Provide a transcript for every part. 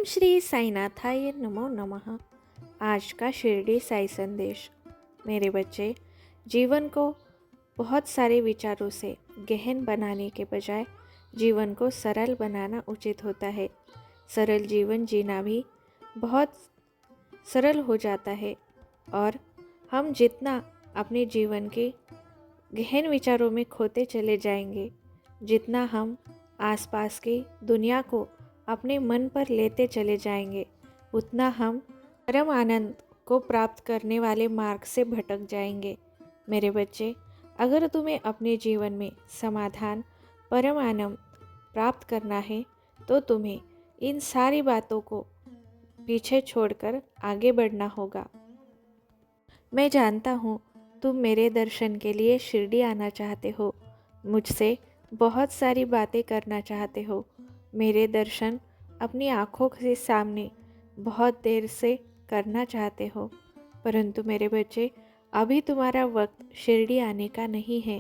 श्री साईनाथाय नमो नमः। आज का शिरडी साई संदेश। मेरे बच्चे, जीवन को बहुत सारे विचारों से गहन बनाने के बजाय जीवन को सरल बनाना उचित होता है। सरल जीवन जीना भी बहुत सरल हो जाता है और हम जितना अपने जीवन के गहन विचारों में खोते चले जाएंगे, जितना हम आसपास की दुनिया को अपने मन पर लेते चले जाएंगे, उतना हम परम आनंद को प्राप्त करने वाले मार्ग से भटक जाएंगे। मेरे बच्चे, अगर तुम्हें अपने जीवन में समाधान, परम आनंद प्राप्त करना है तो तुम्हें इन सारी बातों को पीछे छोड़कर आगे बढ़ना होगा। मैं जानता हूँ तुम मेरे दर्शन के लिए शिरडी आना चाहते हो, मुझसे बहुत सारी बातें करना चाहते हो, मेरे दर्शन अपनी आँखों के सामने बहुत देर से करना चाहते हो। परंतु मेरे बच्चे, अभी तुम्हारा वक्त शिरडी आने का नहीं है।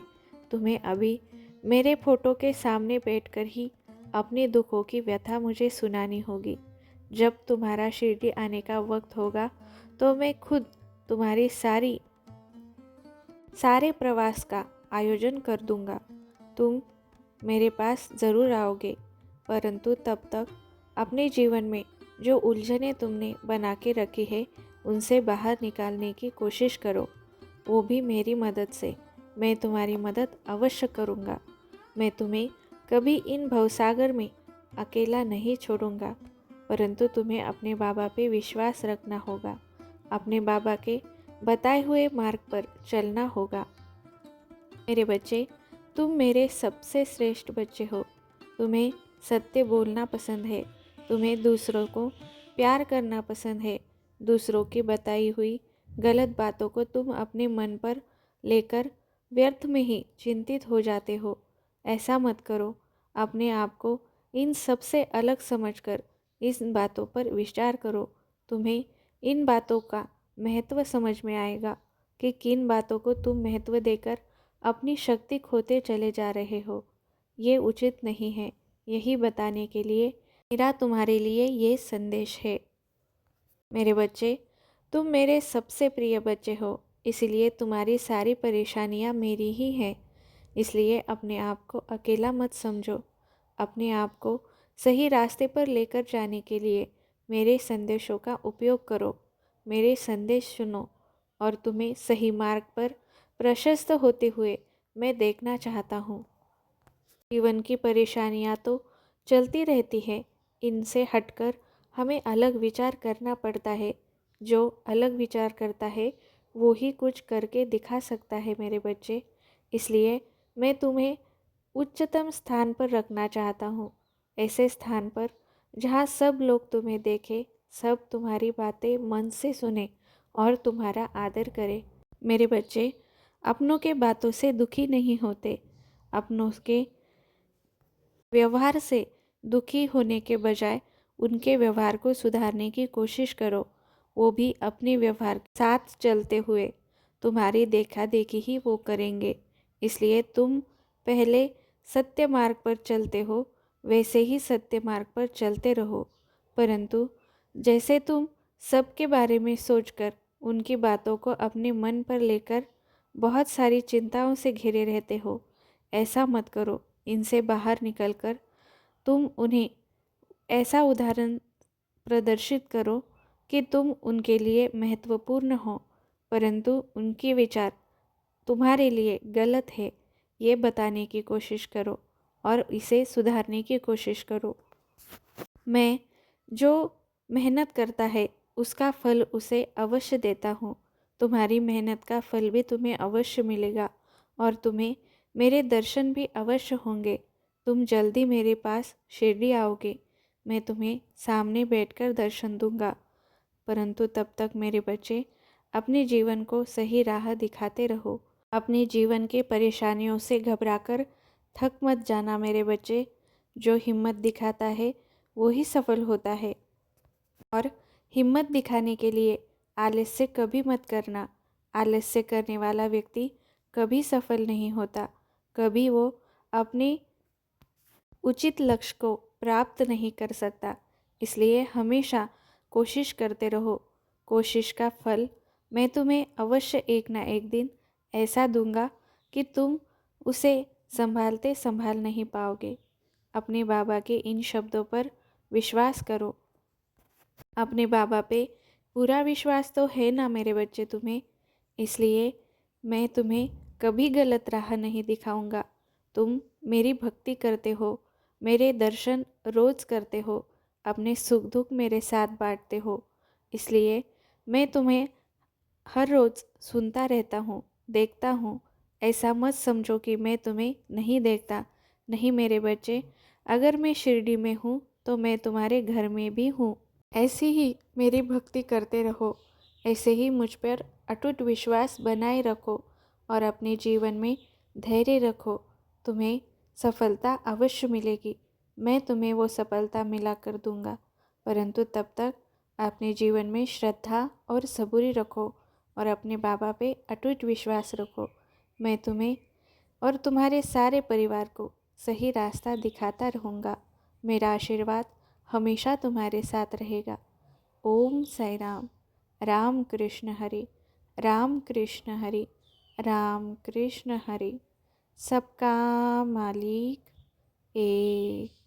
तुम्हें अभी मेरे फोटो के सामने बैठकर ही अपने दुखों की व्यथा मुझे सुनानी होगी। जब तुम्हारा शिरडी आने का वक्त होगा तो मैं खुद तुम्हारी सारे प्रवास का आयोजन कर दूंगा। तुम मेरे पास ज़रूर आओगे, परंतु तब तक अपने जीवन में जो उलझनें तुमने बना के रखी है उनसे बाहर निकालने की कोशिश करो, वो भी मेरी मदद से। मैं तुम्हारी मदद अवश्य करूँगा। मैं तुम्हें कभी इन भवसागर में अकेला नहीं छोड़ूंगा, परंतु तुम्हें अपने बाबा पे विश्वास रखना होगा, अपने बाबा के बताए हुए मार्ग पर चलना होगा। मेरे बच्चे, तुम मेरे सबसे श्रेष्ठ बच्चे हो। तुम्हें सत्य बोलना पसंद है, तुम्हें दूसरों को प्यार करना पसंद है। दूसरों की बताई हुई गलत बातों को तुम अपने मन पर लेकर व्यर्थ में ही चिंतित हो जाते हो। ऐसा मत करो। अपने आप को इन सबसे अलग समझकर इन बातों पर विचार करो। तुम्हें इन बातों का महत्व समझ में आएगा कि किन बातों को तुम महत्व देकर अपनी शक्ति खोते चले जा रहे हो। ये उचित नहीं है। यही बताने के लिए मेरा तुम्हारे लिए ये संदेश है। मेरे बच्चे, तुम मेरे सबसे प्रिय बच्चे हो, इसलिए तुम्हारी सारी परेशानियां मेरी ही हैं। इसलिए अपने आप को अकेला मत समझो। अपने आप को सही रास्ते पर लेकर जाने के लिए मेरे संदेशों का उपयोग करो। मेरे संदेश सुनो और तुम्हें सही मार्ग पर प्रशस्त होते हुए मैं देखना चाहता हूँ। जीवन की परेशानियाँ तो चलती रहती हैं, इनसे हटकर हमें अलग विचार करना पड़ता है। जो अलग विचार करता है वो ही कुछ करके दिखा सकता है मेरे बच्चे। इसलिए मैं तुम्हें उच्चतम स्थान पर रखना चाहता हूँ, ऐसे स्थान पर जहाँ सब लोग तुम्हें देखें, सब तुम्हारी बातें मन से सुने और तुम्हारा आदर करें। मेरे बच्चे, अपनों के बातों से दुखी नहीं होते। अपनों के व्यवहार से दुखी होने के बजाय उनके व्यवहार को सुधारने की कोशिश करो। वो भी अपने व्यवहार के साथ चलते हुए तुम्हारी देखा देखी ही वो करेंगे। इसलिए तुम पहले सत्य मार्ग पर चलते हो, वैसे ही सत्य मार्ग पर चलते रहो। परंतु जैसे तुम सबके बारे में सोचकर उनकी बातों को अपने मन पर लेकर बहुत सारी चिंताओं से घिरे रहते हो, ऐसा मत करो। इनसे बाहर निकलकर तुम उन्हें ऐसा उदाहरण प्रदर्शित करो कि तुम उनके लिए महत्वपूर्ण हो, परंतु उनके विचार तुम्हारे लिए गलत है, ये बताने की कोशिश करो और इसे सुधारने की कोशिश करो। मैं जो मेहनत करता है उसका फल उसे अवश्य देता हूँ। तुम्हारी मेहनत का फल भी तुम्हें अवश्य मिलेगा और तुम्हें मेरे दर्शन भी अवश्य होंगे। तुम जल्दी मेरे पास शिरडी आओगे, मैं तुम्हें सामने बैठकर दर्शन दूंगा। परंतु तब तक मेरे बच्चे, अपने जीवन को सही राह दिखाते रहो। अपने जीवन के परेशानियों से घबराकर थक मत जाना मेरे बच्चे। जो हिम्मत दिखाता है वो ही सफल होता है और हिम्मत दिखाने के लिए आलस्य कभी मत करना। आलस्य करने वाला व्यक्ति कभी सफल नहीं होता, कभी वो अपने उचित लक्ष्य को प्राप्त नहीं कर सकता। इसलिए हमेशा कोशिश करते रहो। कोशिश का फल मैं तुम्हें अवश्य एक ना एक दिन ऐसा दूंगा कि तुम उसे संभालते संभाल नहीं पाओगे। अपने बाबा के इन शब्दों पर विश्वास करो। अपने बाबा पे पूरा विश्वास तो है ना मेरे बच्चे तुम्हें, इसलिए मैं तुम्हें कभी गलत राह नहीं दिखाऊंगा। तुम मेरी भक्ति करते हो, मेरे दर्शन रोज करते हो, अपने सुख दुख मेरे साथ बांटते हो, इसलिए मैं तुम्हें हर रोज़ सुनता रहता हूँ, देखता हूँ। ऐसा मत समझो कि मैं तुम्हें नहीं देखता। नहीं मेरे बच्चे, अगर मैं शिरडी में हूँ तो मैं तुम्हारे घर में भी हूँ। ऐसे ही मेरी भक्ति करते रहो, ऐसे ही मुझ पर अटूट विश्वास बनाए रखो और अपने जीवन में धैर्य रखो। तुम्हें सफलता अवश्य मिलेगी। मैं तुम्हें वो सफलता मिला कर दूंगा, परंतु तब तक अपने जीवन में श्रद्धा और सबूरी रखो और अपने बाबा पे अटूट विश्वास रखो। मैं तुम्हें और तुम्हारे सारे परिवार को सही रास्ता दिखाता रहूँगा। मेरा आशीर्वाद हमेशा तुम्हारे साथ रहेगा। ओम साई राम। राम कृष्ण हरि। राम कृष्ण हरि। राम कृष्ण हरि। सबका मालिक एक।